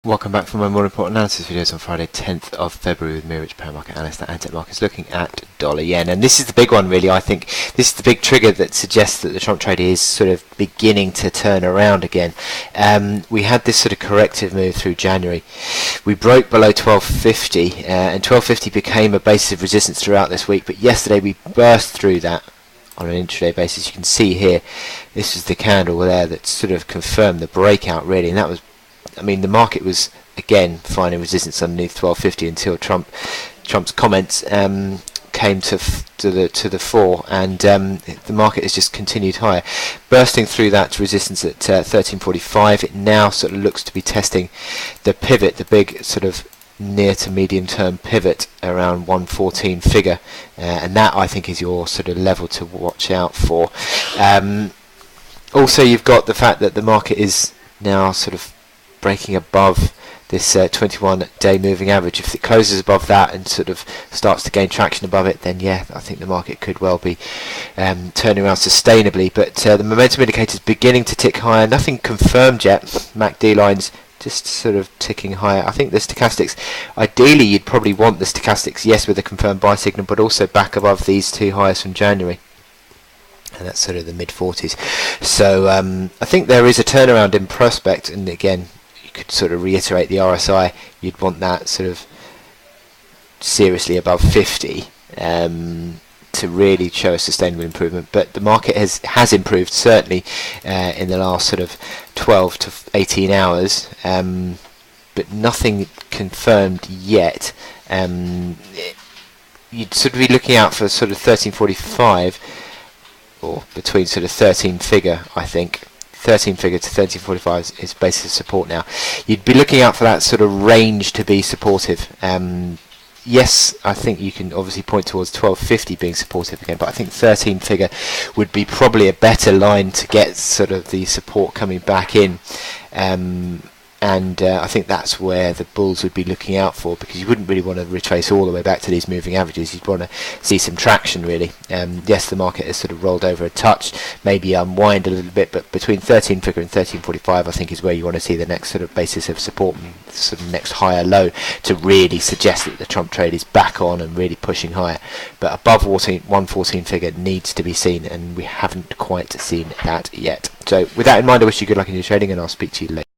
Welcome back for my more important analysis videos on Friday 10th of February with me, Rich Power Market Analyst at Antec Markets, looking at dollar yen. And this is the big one really. I think this is the big trigger that suggests that the Trump trade is sort of beginning to turn around again. We had this sort of corrective move through January. We broke below 1250 and 1250 became a basis of resistance throughout this week, but yesterday we burst through that on an intraday basis. You can see here, this is the candle there that sort of confirmed the breakout really, and that was, I mean, the market was again finding resistance underneath 1250 until Trump's comments came to the fore, and the market has just continued higher, bursting through that resistance at 1345. It now sort of looks to be testing the pivot, the big sort of near to medium term pivot around 114 figure, and that I think is your sort of level to watch out for. Also, you've got the fact that the market is now sort of breaking above this 21-day moving average. If it closes above that and sort of starts to gain traction above it, then yeah, I think the market could well be turning around sustainably. But the momentum indicator is beginning to tick higher. Nothing confirmed yet. MACD lines just sort of ticking higher. I think the stochastics, ideally you'd probably want the stochastics, yes, with a confirmed buy signal, but also back above these two highs from January. And that's sort of the mid-40s. So I think there is a turnaround in prospect, and again, you could sort of reiterate the RSI, you'd want that sort of seriously above 50 to really show a sustainable improvement. But the market has improved, certainly in the last sort of 12 to 18 hours, but nothing confirmed yet. You'd sort of be looking out for sort of 1345, or between sort of 13 figure, I think. 13 figure to 1345 is basis of support now. You'd be looking out for that sort of range to be supportive. Yes, I think you can obviously point towards 1250 being supportive again, but I think 13 figure would be probably a better line to get sort of the support coming back in. And I think that's where the bulls would be looking out for, because you wouldn't really want to retrace all the way back to these moving averages. You'd want to see some traction really. Yes, the market has sort of rolled over a touch, maybe unwind a little bit, but between 13 figure and 1345 I think is where you want to see the next sort of basis of support, and sort of next higher low to really suggest that the Trump trade is back on and really pushing higher. But above 114 figure needs to be seen, and we haven't quite seen that yet. So with that in mind, I wish you good luck in your trading, and I'll speak to you later.